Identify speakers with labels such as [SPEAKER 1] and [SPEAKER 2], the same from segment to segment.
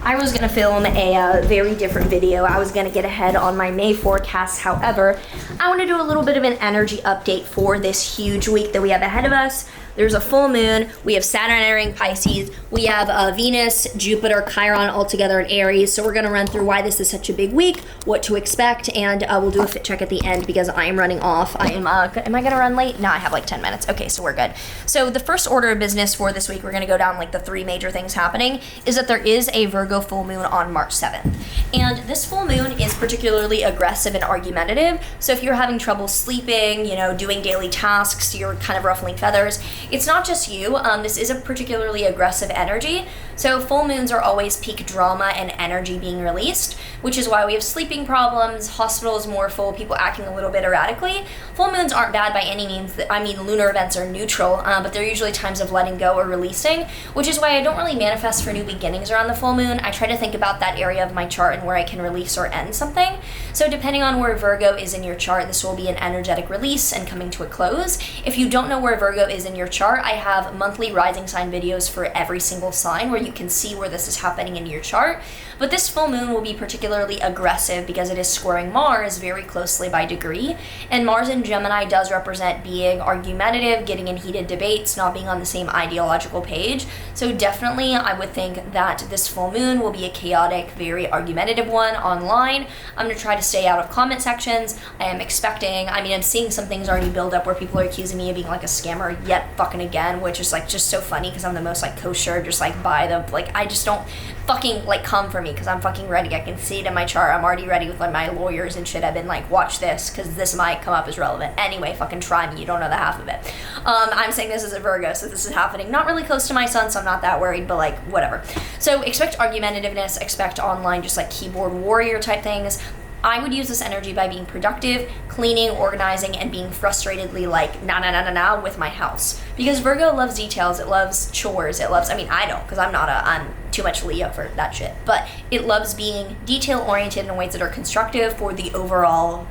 [SPEAKER 1] I was gonna film a very different video. I was gonna get ahead on my May forecast. However, I want to do a little bit of an energy update for this huge week that we have ahead of us. There's a full moon, we have Saturn entering Pisces, we have Venus, Jupiter, Chiron all together in Aries. So we're gonna run through why this is such a big week, what to expect, and we'll do a fit check at the end because I am running off. Am I gonna run late? No, I have like 10 minutes. Okay, so we're good. So the first order of business for this week, we're gonna go down like the three major things happening, is that there is a Virgo full moon on March 7th. And this full moon is particularly aggressive and argumentative. So if you're having trouble sleeping, doing daily tasks, you're kind of ruffling feathers, it's not just you. This is a particularly aggressive energy. So full moons are always peak drama and energy being released, which is why we have sleeping problems, hospitals more full, people acting a little bit erratically. Full moons aren't bad by any means. Lunar events are neutral, but they're usually times of letting go or releasing, which is why I don't really manifest for new beginnings around the full moon. I try to think about that area of my chart and where I can release or end something. So depending on where Virgo is in your chart, this will be an energetic release and coming to a close. If you don't know where Virgo is in your chart, I have monthly rising sign videos for every single sign where you can see where this is happening in your chart. But this full moon will be particularly aggressive because it is squaring Mars very closely by degree. And Mars in Gemini does represent being argumentative, getting in heated debates, not being on the same ideological page. So definitely I would think that this full moon will be a chaotic, very argumentative one online. I'm going to try to stay out of comment sections. I am expecting, I'm seeing some things already build up where people are accusing me of being like a scammer yet fucking again, which is like just so funny because I'm the most like kosher, just like buy the, like I just don't fucking like come for me because I'm fucking ready. I can see it in my chart. I'm already ready with like my lawyers and shit. I've been like, watch this because this might come up as relevant. Anyway, fucking try me. You don't know the half of it. I'm saying this is a Virgo, so this is happening not really close to my sun, so I'm not that worried, but like whatever. So expect argumentativeness, expect online just like keyboard warrior type things. I would use this energy by being productive, cleaning, organizing, and being frustratedly like na with my house. Because Virgo loves details, it loves chores, it loves, I don't, because I'm too much Leo for that shit. But it loves being detail-oriented in ways that are constructive for the overall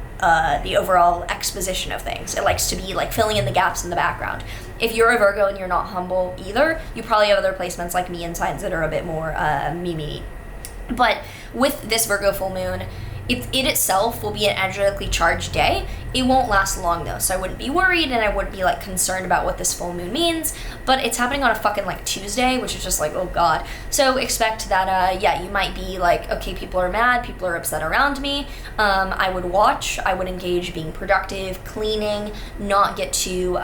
[SPEAKER 1] exposition of things. It likes to be like filling in the gaps in the background. If you're a Virgo and you're not humble either, you probably have other placements like me in signs that are a bit more me. But with this Virgo full moon, it itself will be an energetically charged day. It won't last long though, so I wouldn't be worried and I wouldn't be like concerned about what this full moon means. But it's happening on a fucking like Tuesday, which is just like, oh god. So expect that you might be like, okay, people are mad, people are upset around me. I would watch, I would engage being productive, cleaning, not get too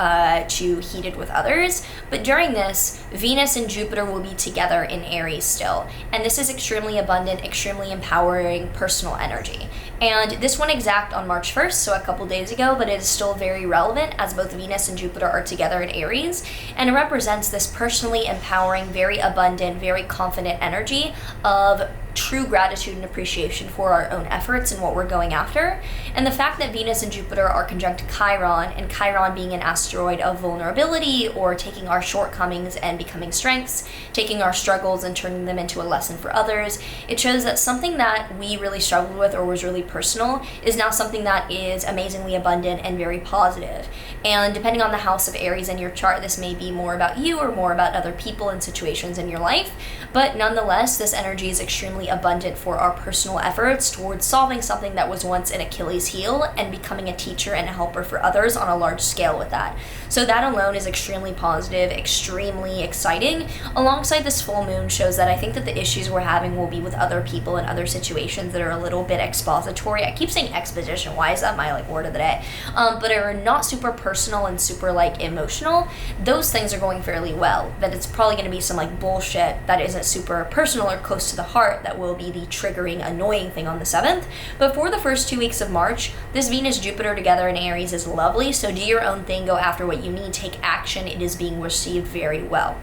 [SPEAKER 1] heated with others. But during this, Venus and Jupiter will be together in Aries still. And this is extremely abundant, extremely empowering personal energy. And this went exact on March 1st, so a couple days ago, but it is still very relevant as both Venus and Jupiter are together in Aries. And it represents this personally empowering, very abundant, very confident energy of true gratitude and appreciation for our own efforts and what we're going after. And the fact that Venus and Jupiter are conjunct Chiron, and Chiron being an asteroid of vulnerability or taking our shortcomings and becoming strengths, taking our struggles and turning them into a lesson for others, it shows that something that we really struggled with or was really personal is now something that is amazingly abundant and very positive. And depending on the house of Aries in your chart, this may be more about you or more about other people and situations in your life, but nonetheless, this energy is extremely abundant for our personal efforts towards solving something that was once an Achilles heel and becoming a teacher and a helper for others on a large scale with that. So that alone is extremely positive, extremely exciting. Alongside this full moon shows that I think that the issues we're having will be with other people and other situations that are a little bit expository. I keep saying exposition, why is that my like word of the day? But are not super personal and super like emotional. Those things are going fairly well. That it's probably going to be some like bullshit that isn't super personal or close to the heart that will be the triggering, annoying thing on the 7th. But for the first 2 weeks of March, this Venus-Jupiter together in Aries is lovely, so do your own thing, go after what you need, take action. It is being received very well.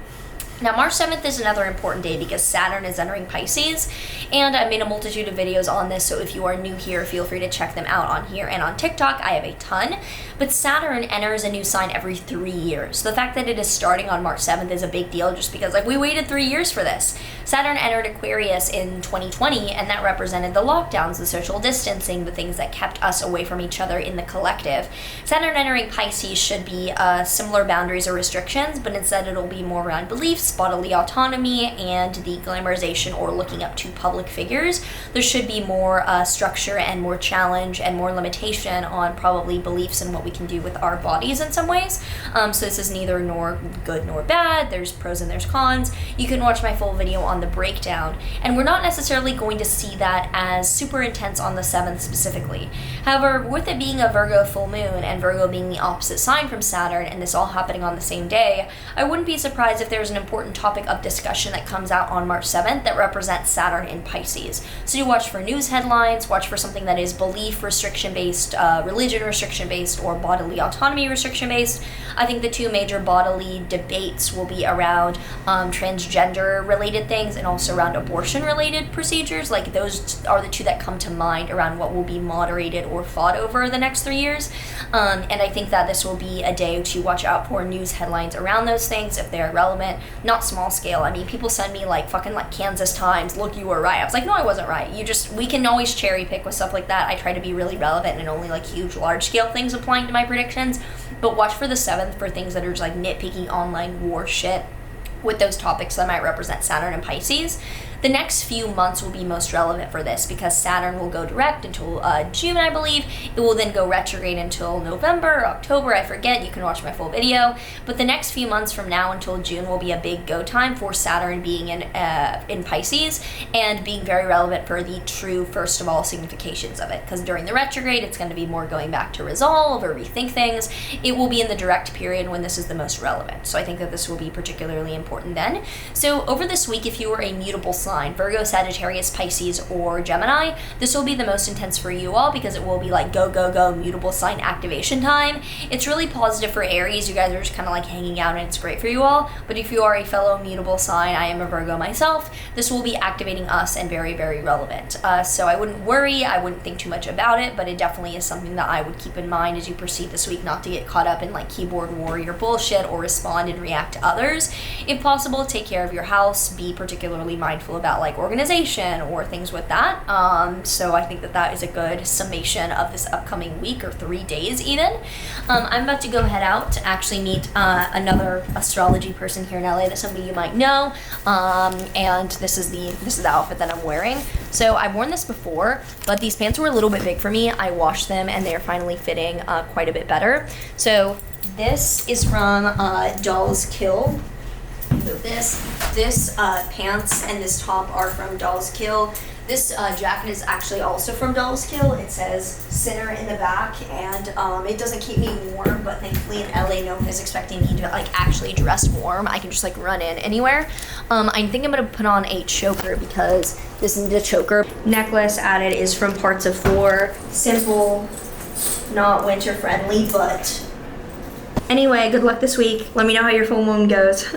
[SPEAKER 1] Now, March 7th is another important day because Saturn is entering Pisces, and I made a multitude of videos on this, so if you are new here, feel free to check them out on here and on TikTok. I have a ton. But Saturn enters a new sign every 3 years. So the fact that it is starting on March 7th is a big deal just because, like, we waited 3 years for this. Saturn entered Aquarius in 2020, and that represented the lockdowns, the social distancing, the things that kept us away from each other in the collective. Saturn entering Pisces should be similar boundaries or restrictions, but instead it'll be more around beliefs, beliefs, bodily autonomy, and the glamorization or looking up to public figures. There should be more structure and more challenge and more limitation on probably beliefs and what we can do with our bodies in some ways. So this is neither nor good nor bad. There's pros and there's cons. You can watch my full video on the breakdown, and we're not necessarily going to see that as super intense on the 7th specifically. However, with it being a Virgo full moon and Virgo being the opposite sign from Saturn and this all happening on the same day, I wouldn't be surprised if there's an important topic of discussion that comes out on March 7th that represents Saturn in Pisces. So you watch for news headlines, watch for something that is belief restriction based, religion restriction based, or bodily autonomy restriction based. I think the two major bodily debates will be around transgender related things and also around abortion related procedures. Like, those are the two that come to mind around what will be moderated or fought over the next 3 years. And I think that this will be a day to watch out for news headlines around those things if they're relevant, not small scale. I mean, people send me like fucking like Kansas Times, look, you were right. I was like, no, I wasn't right. We can always cherry pick with stuff like that. I try to be really relevant and only like huge, large scale things applying to my predictions. But watch for the 7th for things that are just like nitpicky online war shit with those topics that might represent Saturn and Pisces. The next few months will be most relevant for this because Saturn will go direct until June, I believe. It will then go retrograde until November or October, I forget. You can watch my full video. But the next few months from now until June will be a big go time for Saturn being in Pisces and being very relevant for the true, first of all, significations of it. Because during the retrograde, it's going to be more going back to resolve or rethink things. It will be in the direct period when this is the most relevant. So I think that this will be particularly important then. So over this week, if you were a mutable sign, Virgo, Sagittarius, Pisces, or Gemini, this will be the most intense for you all because it will be like go, go, go, mutable sign activation time. It's really positive for Aries. You guys are just kind of like hanging out and it's great for you all. But if you are a fellow mutable sign, I am a Virgo myself, this will be activating us and very, very relevant. So I wouldn't worry. I wouldn't think too much about it, but it definitely is something that I would keep in mind as you proceed this week, not to get caught up in like keyboard warrior bullshit or respond and react to others. If possible, take care of your house. Be particularly mindful about like organization or things with that. So I think that that is a good summation of this upcoming week or 3 days even. I'm about to go head out to actually meet another astrology person here in LA that some of you might know. And this is the outfit that I'm wearing. So I've worn this before, but these pants were a little bit big for me. I washed them and they're finally fitting quite a bit better. So this is from Dolls Kill. Move this pants and this top are from Dolls Kill. This jacket is actually also from Dolls Kill. It says Sinner in the back, and it doesn't keep me warm, but thankfully in LA no one is expecting me to like actually dress warm. I can just like run in anywhere. I think I'm gonna put on a choker because this is the choker. Necklace added is from Parts of 4. Simple, not winter friendly, but anyway, good luck this week. Let me know how your full moon goes.